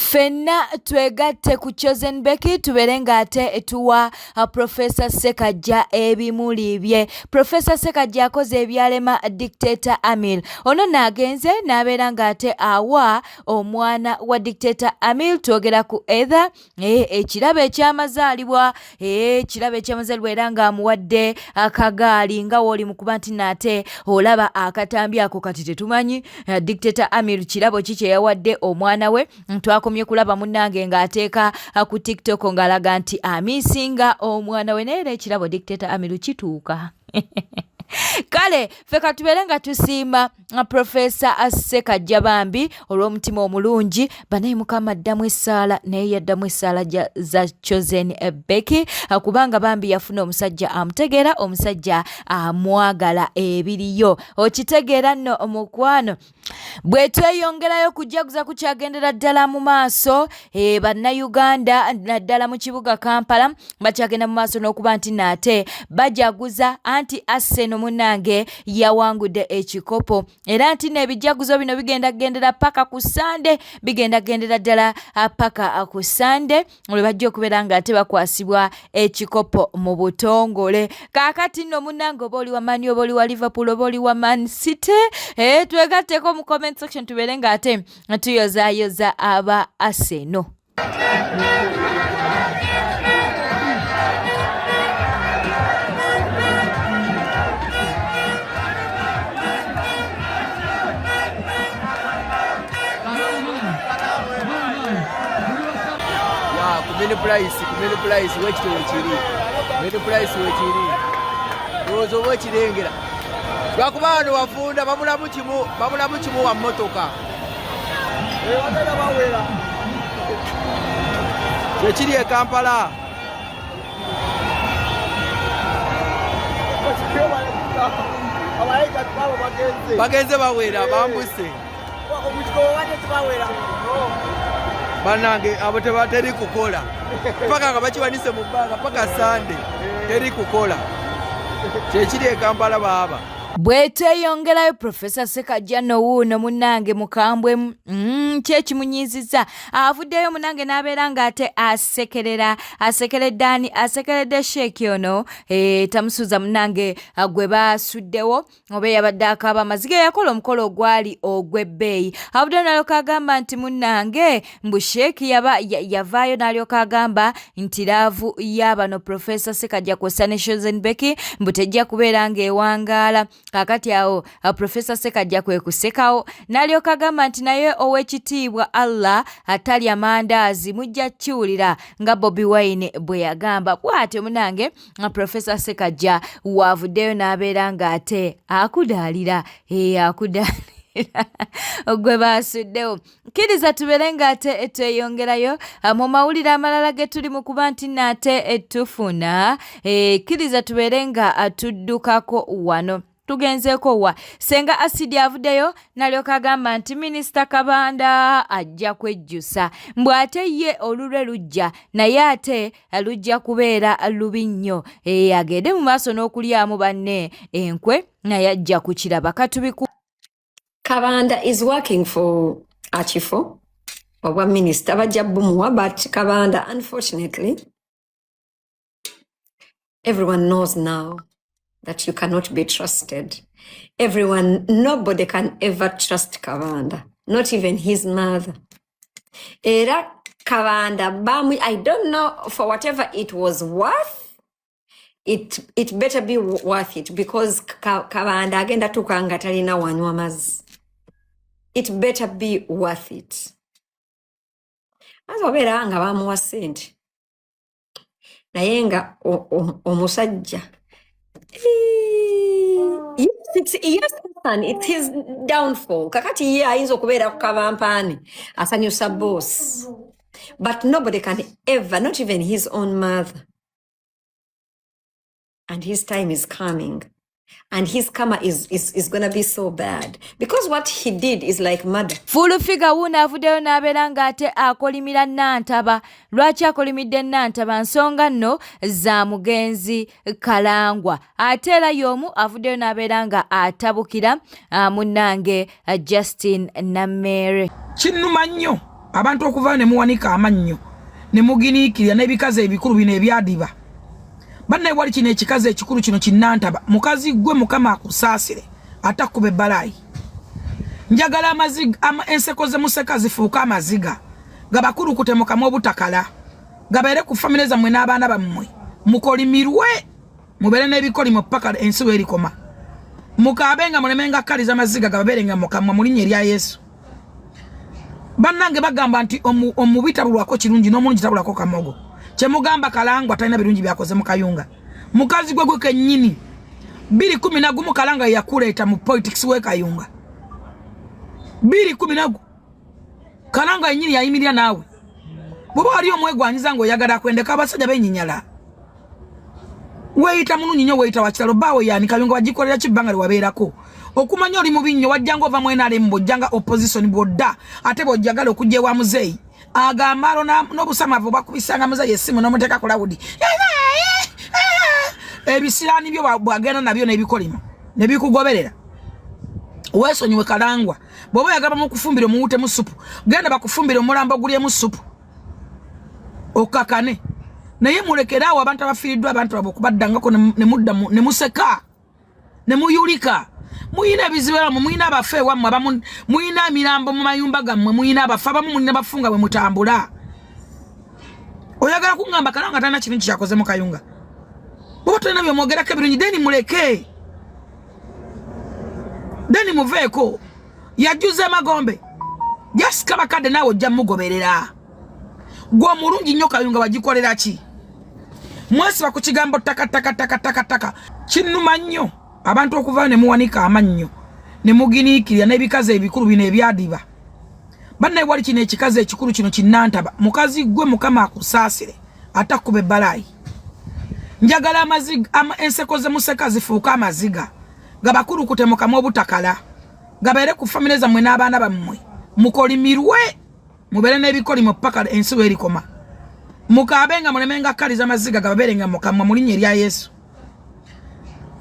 Fenna twegatte ku Chosen Becky tubeere ng'ate etuwa Professor Ssekaggya ebimuli bye. Professor Ssekaggya akoze ebyalema Dictator Amil. Ono n'agenze n'abeera ng'ate awa omwana wa Dictator Amil twogera ku Ether ekirabo eky'amazaalibwa era ng'amuwadde akagaali nga w'oli mu kuba nti n'ate olaba akatambi ako kati tetumanyi Dictator Amil kirabo ki kye yawadde omwana we. Twakomye kulaba munnange ng'ateeka ku TikTok ng'alaga nti amisinga omwana we naye ekirabo Dictator Amil kituuka. Kale ffe katubeere nga tusiima Professor Ssekaggya bambi olw'omutima omulungi banaye Mukama addamu essaala naye yaddamu essaala za Chosen Becky kubanga bambi yafuna omusajja amutegeera omusajja amwagala ebiriyo okitegeera nno omukwano bwe tweyongerayo kujaguza kukyagendera ddala mu maaso bannayuganda naddala mu kibuga Kampala bakyagenda mu maaso n'okuba nti naate bajaguza anti Arsenal munnange yawangudde ekikopo era nti n'ebijaguzo bino bigenda gendera paka ku Sande bigenda gendera ddala paka ku Sande olwe bajja okubeera nga ate bakwasibwa ekikopo mu butongole. Kaakati nno munnange oba oli wa Man oba oli wa Liverpool oba oli wa Man City twegatteko mu comment section tubeere nga ate tuyozaayoza aba Arsenal. Kumene price wekitole kiri kumene price wekiri ozo wekirengera lwakuba wano wafunda bamulamu kimu wa mmotoka wagenda bawera kyekiri e Kampala bagenze bawera bambuse banange abo teri kukola paka nga bakiwanise mu bbanga paka Sande teri kukola kyekiri e Kampala baaba. Bwe tweyongerayo Professor Ssekaggya nowuuno munnange mukambwemu kyekimunyiizizza avuddeyo munnange n'abeera ng'ate asekeredde Sheeki ono tamusuuza munnange gwe baasuddewo oba yabadde akaaba amaziga yakola omukolo ogwali ogw'ebbeeyi avuddeyo n'alyoka agamba nti munnange mbu Sheeki yavaayo n'alyoka agamba nti laavu y'abano Professor Ssekaggya kw'ossa ne Chosen Becky mbu tejja kubeera ng'ewangaala. Kakati awo Professor Ssekaggya kwe kusekawo n'alyoka agamba nti naye ow'ekitiibwa Allah atalya mandaazi mujja kiwulira nga Bobi Wine bwe yagamba bw'atyo munange Professor Ssekaggya waavuddeyo n'abeera ng'ate akudaalira ogwe baasuddewo. Kkiriza tubeere ng'ate tweyongerayo mu mawulire amalala ge tuli mu kuba nti naate tufuna kkiriza tubeere nga tuddukako wano. Tugenzeeko wa Senga Asidi avuddeyo n'alyoka agamba nti Minisita Kabanda ajja kwejjusa mbw ate ye olulwe lujja naye ate lujja kubeera lubi nnyo agende mu maaso n'okulyamu banne enkwe naye ajja kukiraba katubiku. Kabanda is working for Achifo obwa Minisita bajja bumuwa but Kabanda unfortunately everyone knows now that you cannot be trusted. Nobody can ever trust Kabanda, not even his mother. Era Kabanda, I don't know, for whatever it was worth, it better be worth it because Kabanda agenda tukanga talina wanywa mazzi. It better be worth it. Azobera nga bamuwa sente. Naye nga omusajja it's his downfall. Kakati ye ayinza okubeera ku kabampaani asanyusa boss. But nobody can ever, not even his own mother. And his time is coming. And his karma is going to be so bad. Because what he did is like murder. Full figure wuno avuddeyo n'abeera ng'ate akolimira Nantaba. Lwaki akolimidde Nantaba? Nsonga nno za mugenzi Kalangwa. Ate era y'omu avuddeyo n'abeera nga atabukira munnange Justin Namere. Kinnuma nnyo abantu okuva ne muwanika amannyo ne muginiikirya n'ebikazi ebikulu bino ebyadiba banne wali kino ekikazi ekikulu kino kinnantaba mukazi gwe Mukama akusaasire atakuba ebbalayi njagala enseko ze museka zifuuka amaziga gabakulukute mukamu obutakala gabeere ku famire zammwe n'abaana bammwe mukolimirwe mubeere n'ebikolimo paka ensi weerikoma mukaabenga mulemenga kkaliza amaziga gababeerenga mukamwa mu linnya erya Yesu. Bannange bagamba nti omubi tabulwako kirungi n'omulungi tabulwako kamogo. Kye mugamba Kalangwa talina birungi byakoze mu Kayunga. Mukazi gwe kennyini 2011 Kalangwa yakuleeta mu politics we Kayunga. 2011 Kalangwa yennyini yayimirira naawe. Bwoba wali omwegwanyiza ng'oyagala kwendeka abasajja b'ennyinyala. Weeyita mulungi nnyo weeyita wa kitalo baawe yaani Kayunga wagikolera kibbanga lyewabeerako. Okumanya oli mu binnyo wajjanga ova mu NRM bw'ojjanga opposition bw'odda ate bw'ojjagala okujja ewa muzeeyi agamba alo n'obusamavu bakubisanga muzeeyi essimu n'omuteeka ku lawudi ebisiraani byo bw'agenda nabyo n'ebikolimo ne bikugoberera. Weesonyiwe Kalangwa bw'oba oyagala mukufumbira omuwute mu supu genda bakufumbira omulambo ogulyemu supu okakane naye mulekeraawo abantu abafiiriddwa abantu abo okubaddangako ne mudda ne museka ne muyulika. Muyina ebizibu muyina abafe wammwe abamu muyina emirambo mu mayumba gammwe muyina abafa abamu muyina bafunga bwe mutambula. Oyagala kungamba Kalangwa talina kintu kyakoze mu Kayunga. Bw'oba tulina byomwogerako ebirungi deni muleke. Deni muveeko. Yajuze Magombe. Jasika bakadde naawe ojja mugoberera. Gwe omulungi nnyo Kayunga wagikolera ki? Mwesiba ku kigambo taka. Kinnuma nnyo. Abantu okuva ne muwanika amannyo ne muginiikirya n'ebikazi ebikulu bino ebyadiba banne wali kino ekikazi ekikulu kino kinnantaba mukazi gwe Mukama akusaasire atakuba ebbalayi njagala enseko ze museka zifuuka amaziga gabakulukute mukamu obutakala gabeere ku famire zammwe n'abaana bammwe mukolimirwe mubeere n'ebikolimo paka ensi weerikoma mukaabenga mulemenga kkaliza amaziga gababeerenga mukamwa mu linnya erya Yesu.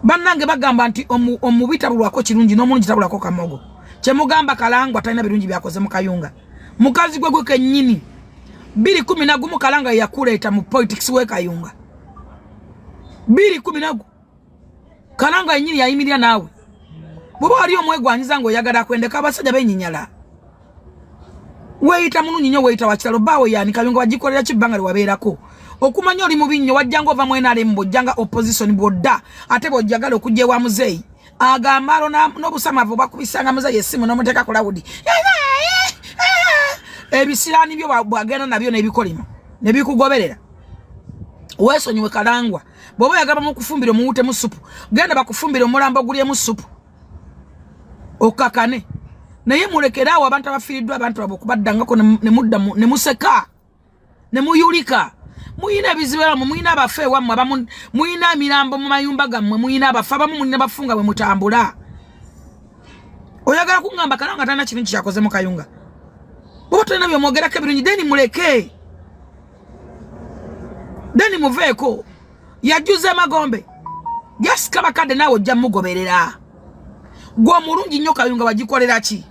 Bannange bagamba nti omubi tabulwako kirungi n'omulungi tabulwako kamogo. Kye mugamba Kalangwa talina birungi byakoze mu Kayunga. Mukazi gwe kennyini 2011 Kalangwa yakuleeta mu politics we Kayunga. 2011 Kalangwa yennyini yayimirira naawe. Bw'oba wali omwegwanyiza ng'oyagala kwendeka abasajja b'ennyinyala. Weeyita mulungi nnyo weeyita wa kitalo baawe yaani Kayunga wagikolera kibbanga lyewabeerako. Okumanya oli mu binnyo wajjanga ova mu NRM bw'ojjanga opposition bw'odda ate bw'ojjagala okujja ewa muzeeyi agamba alo n'obusamavu bakubisanga muzeeyi essimu n'omuteeka ku lawudi ebisiraani byo bw'agenda nabyo n'ebikolimo ne bikugoberera. Weesonyiwe Kalangwa bw'oba oyagala mukufumbira omuwute mu supu genda bakufumbira omulambo ogulyemu supu okakane naye mulekeraawo abantu abafiiriddwa abantu abo okubaddangako ne mudda ne museka ne muyulika. Muyina ebizibu muyina abafe wammwe abamu muyina emirambo mu mayumba gammwe muyina abafa abamu muyina bafunga bwe mutambula. Oyagala kungamba Kalangwa talina kintu kyakoze mu Kayunga. Bw'oba tulina byomwogerako ebirungi deni muleke. Deni muveeko. Yajuze Magombe. Jasika bakadde naawe ojja mugoberera. Gwe omulungi nnyo Kayunga wagikolera ki?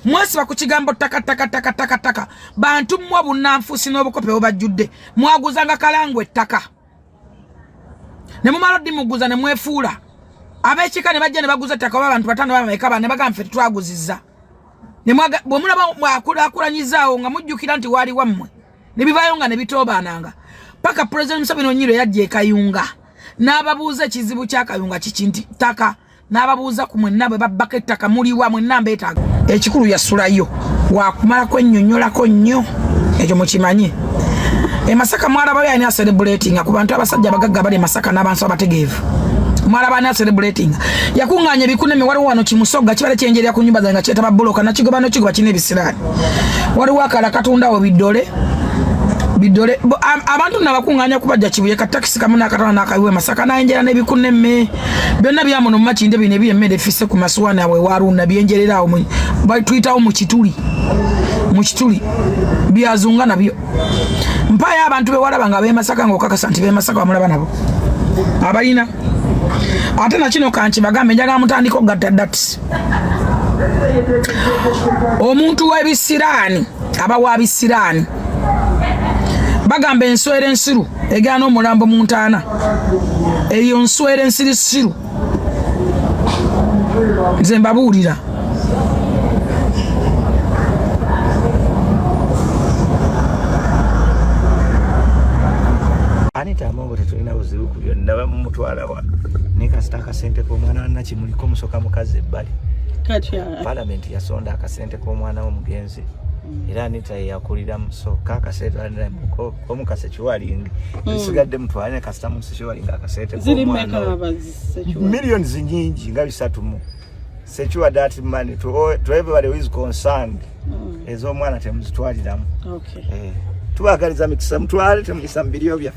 Mwesiba ku kigambo taka bantu mmwe bunnanfuusi n'obukope obajjudde mwaguzanga Kalangwa ettaka ne mumala ddi muguza ne mwefuula ab'ekika ne bajja ne baguza ettaka oba abantu batano bameka ne bagamba ffe tetwaguzizza bwe mulaba mwakulaakulanyizaawo nga mujjukira nti waali wammwe ne bivaayo nga ne bitoobaananga paka Pulezidenti Museveni Onyiro yajja e Kayunga n'ababuuza ekizibu kya Kayunga kiki nti ttaka n'ababuuza ku mwenna bwe babbako ettaka muliwa mwenna mbeetaaga ekikulu yasulayo wakumalako ennyonnyolako nnyo ekyo mukimanye. Masaka mwalaba byalina celebrating ku bantu abasajja abagagga bali Masaka n'abantu abategeevu mwalaba na celebrating yakuŋŋaanya ebikuneme waliwo wano Kimusoga kibale kyenjerera ku nnyumba zange nga kyetaba buloka nakigoba nokigoba kina ebisiraani waliwo akala katundawo biddole abantu nabakuŋŋaanya kubajja Kibuye katakisi kamu n'akatala n'akayiwe Masaka n'enjera n'ebikuneme byonna byamuno mu makinde bino ebiri emmere efisse ku masuwaani awe waruna byenjereraawo tuyitawo mu kituli byazunga nabyo mpayo abantu bewalaba nga b'Emasaka ng'okakasa nti b'Emasaka bamulaba nabo abalina ate nakino kankibagambe njagala mutandika okugatta dati omuntu w'ebisiraani abawabi sirani bagamba enswere ensiru egana omulambo mu ntaana eyo nswere ensirisiru nze mbabuulira Anita Amongo tetulina buzibu ku byonna bamutwala wa ne kasita akasente k'omwana wa Nakimuliko musoka mukazi ebbali palamenti yasonda akasente k'omwana w'omugenzi era Anita yakulira musoka akasente omukase kiwalingi zisigadde mutwala ne kasita mu kiwalingi akasente k'omwana millions nyingi nga 3 mu secure that money to everybody who is concerned ez'omwana temuzitwaliramu tubagaliza mikisa mutwale temuyisa mu biryo bya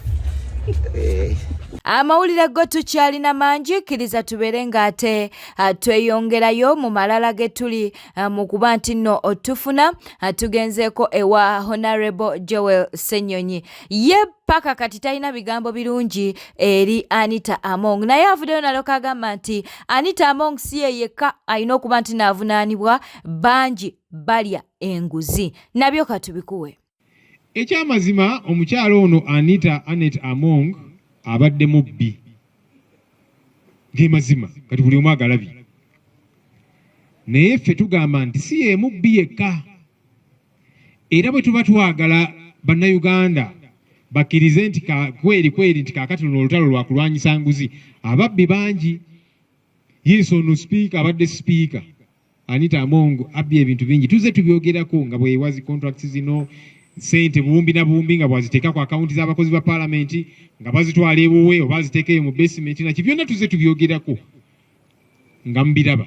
amawulire go tukyalina mangi kkiriza tubeere ng'ate tweyongerayo mu malala ge tuli mu kuba nti nno otufuna tugenzeeko ewa Honorable Joel Ssenyonyi ye paka kati talina bigambo birungi eri Anita Among naye avuddeyo nalo kagamba nti Anita Among si ye yekka alina okuba nti naavunaanibwa bangi balya enguzi nabyo katubikuwe. Ekyamazima omukyalo ono Anita Annette Among abadde mubbi ng'emazima kati buli omu agalabye naye ffe tugamba nti si ye mubbi yekka era bwe tuba twagala bannayuganda bakkirize nti kweri nti kaakati luno olutalo lwakulwanyisa nguzi ababbi bangi yesu ono sipiika abadde sipiika Anita Among abbye ebintu bingi tuze tubyogerako nga bwewazi contracts zino sente buwumbi na buwumbi nga bwaziteeka ku akawunti z'abakozi ba palamenti nga bazitwala ewuwe oba baziteekeyo mu basement naki byonna tuze tubyogerako nga mbiraba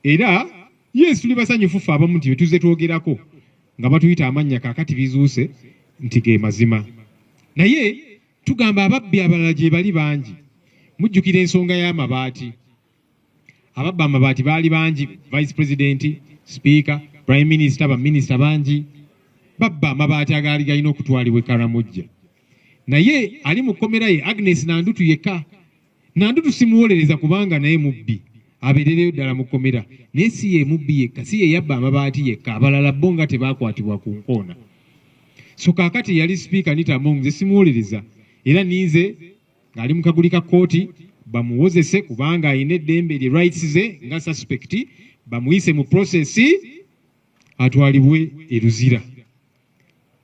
era yesu tuli basanyufu ffe abamu nti tuze twogerako nga batuyita amannya kaakati bizuuse nti ge mazima naye tugamba ababbi abalala gye bali bangi mujjukira ensonga y'amabaati ababba amabaati baali bangi vice president speaker prime minister baminisita bangi babba amabaati agaali galina okutwalibwa e Karamojja naye ali mu kkomera ye Agnes Nandutu yekka Nandutu simuwolereza kubanga naye mubbi abeerereyo ddala mu kkomera naye si ye mubbi yekka si ye yabba amabaati yekka abalala bo nga tebaakwatibwa ku nkoona so kaakati yali sipiika Anita Among nze simuwolereza era niize ng'ali mu kaguli ka kkooti bamuwozese kubanga ayina eddembe lye rights ze nga suspect bamuyise mu process atwalibwe eruzira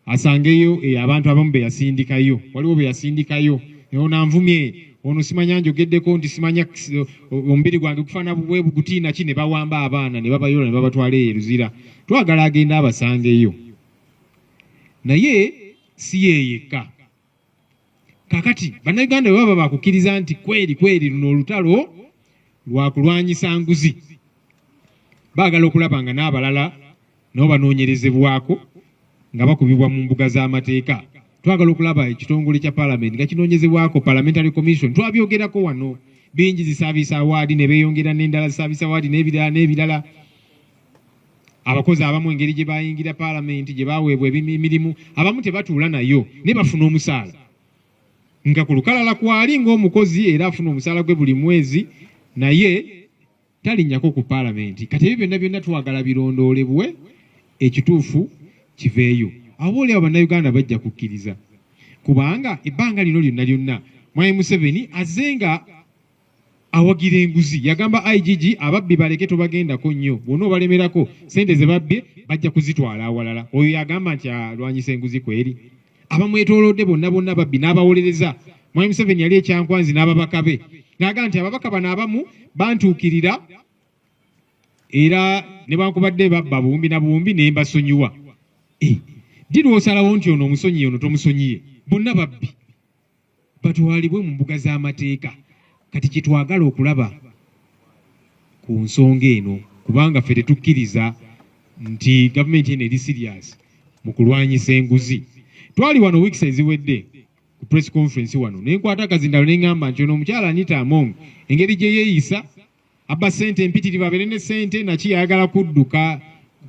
asangeyo abantu abamu be yasindikayo waliwo be yasindikayo ono anvumye ono simanya njogeddeko nti simanya omubiri gwange kufaana bwe bugutiina ki ne bawamba abaana ne babayola ne babatwala eruzira twagala agenda abasangeyo naye si ye yekka kakati bannayuganda bwe baba bakukkiriza nti kweri luno olutalo lwakulwanyisa nguzi baagala okulaba nga n'abalala nabo banoonyerezebwako nga bakubibwa mu mbuga z'amateeka twagala okulaba ekitongole kya palamenti nga kinoonyezebwako parliamentary commission twabyogerako wano bingi zisaavisi awaadi ne beeyongera n'endala zisaavisi awaadi n'ebirala abakozi abamu engeri gye bayingira palamenti gye baweebwa emirimu abamu tebatuula nayo ne bafuna omusaala nga ku lukalala kwali ng'omukozi era afuna omusaala gwe buli mwezi naye talinnyako ku palamenti kati ebyo byonna twagala birondoolebwe ekituufu kiveeyo abo oli abo bannayuganda bajja kukkiriza kubanga ebbanga lino lyonna Mwai Museveni azenga awagira enguzi yagamba IGG ababbi baleke tobagendako nnyo bwonna obalemerako sente ze babbye bajja kuzitwala awalala oyo yagamba nti alwanyisa enguzi kweri abamwetoolodde bonna babbi n'abawolereza Mwai Museveni yali ekyankwanzi n'ababaka be n'agamba nti ababaka bano abamu bantuukirira era ne bankubadde babba buwumbi na buwumbi ne mbasonyiwa diri osalawo nti ono omusonyiye ono tomusonyiye bonna babbi batwalibwe mu mbuga z'amateeka kati kitwagala okulaba ku nsonga eno kubanga ffe tetukkiriza nti gavumenti eno eri serious mu kulwanyisa enguzi twali wano weeks eziwedde ku press conference wano nenkwata akazindalo neŋŋamba nti ono omukyala Anita Among engeri gye yeeyisa abba sente empitirivu abeere ne sente naki yayagala kudduka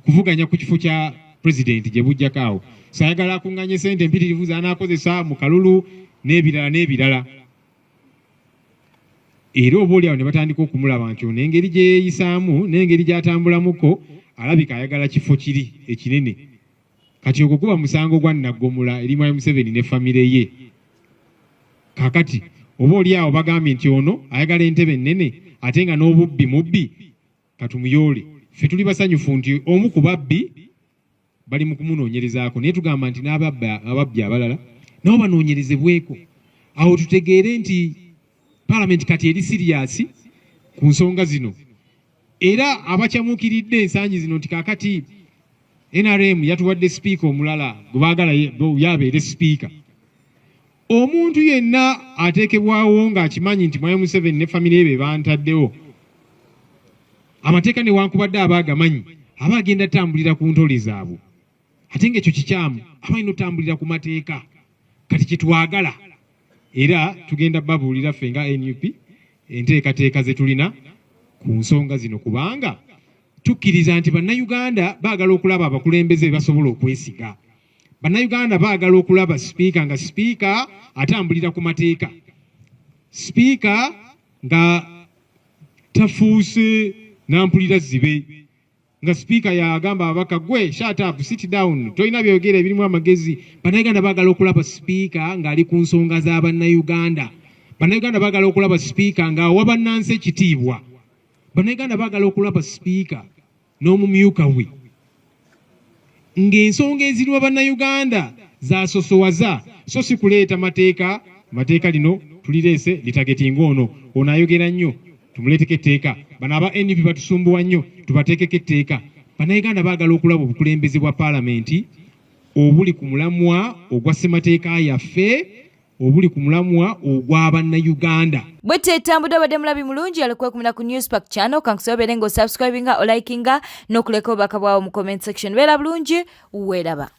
kuvuganya ku kifo kya president gye bujjakaawo sayagala akuŋŋanye sente empitirivu zanaakozesa mu kalulu n'ebirala era oba oliawo ne batandika okumulaba nti ono engeri gye yeeyisaamu n'engeri gy'atambulamuko alabika ayagala kifo kiri ekinene kati ogwo kuba musango gwa Nnaggomula eri Mwai Museveni ne famire ye. Kakati oba oli awo bagambye nti ono ayagala entebe ennene ate nga n'obubbi mubbi katumuyole. Ffe tuli basanyufu nti omu ku babbi bali mu kumunoonyerezaako naye tugamba nti n'ababbi abalala nabo banoonyerezebweko. Awo tutegeere nti Parliament kati eri siriasi ku nsonga zino era abakyamuukiridde ensangi zino nti kakati NRM yatuwadde sipiika omulala gwe baagala yabeere sipiika. Omuntu yenna ateekebwawo ng'akimanyi nti Mwai Museveni ne famire be bantaddewo amateeka newankubadde abaagamanyi aba agenda tambulira ku ntole zaabwe ate ng'ekyo kikyamu abalina otambulira ku mateeka. Kati kyetwagala era tugenda babuulira ffe nga NUP enteekateeka ze tulina ku nsonga zino kubanga tukkiriza nti bannayuganda baagala okulaba abakulembeze be basobola okwesiga. Bannayuganda baagala okulaba sipiika nga sipiika atambulira ku mateeka, sipiika nga tafuuse nampulira zibe, nga sipiika yagamba ababaka gwe shut up sit down tolina byogera ebirimu amagezi. Bannayuganda baagala okulaba sipiika ng'ali ku nsonga za bannayuganda. Bannayuganda baagala okulaba sipiika ng'awa bannansi ekitiibwa. Bannayuganda baagala okulaba sipiika n'omumyuka we ng'ensonga eziriwa bannayuganda zasosowaza so si kuleeta mateeka lino tulireese litagetinga ono ayogera nnyo tumuleeteko etteeka. Bano aba NUP batusumbuwa nnyo tubateekeko etteeka. Bannayuganda baagala okulaba obukulembeze bwa Paalamenti obuli ku mulamwa ogwa ssemateeka yaffe obuli ku mulamwa ogwa bannayuganda. Bwete etambudde obadde mulabi mulungi alikuwekumira ku Newspark channel kankusobere ngo subscribinga o likinga n'okuleka obubaka bwawo mu comment section. Beera bulungi weeraba.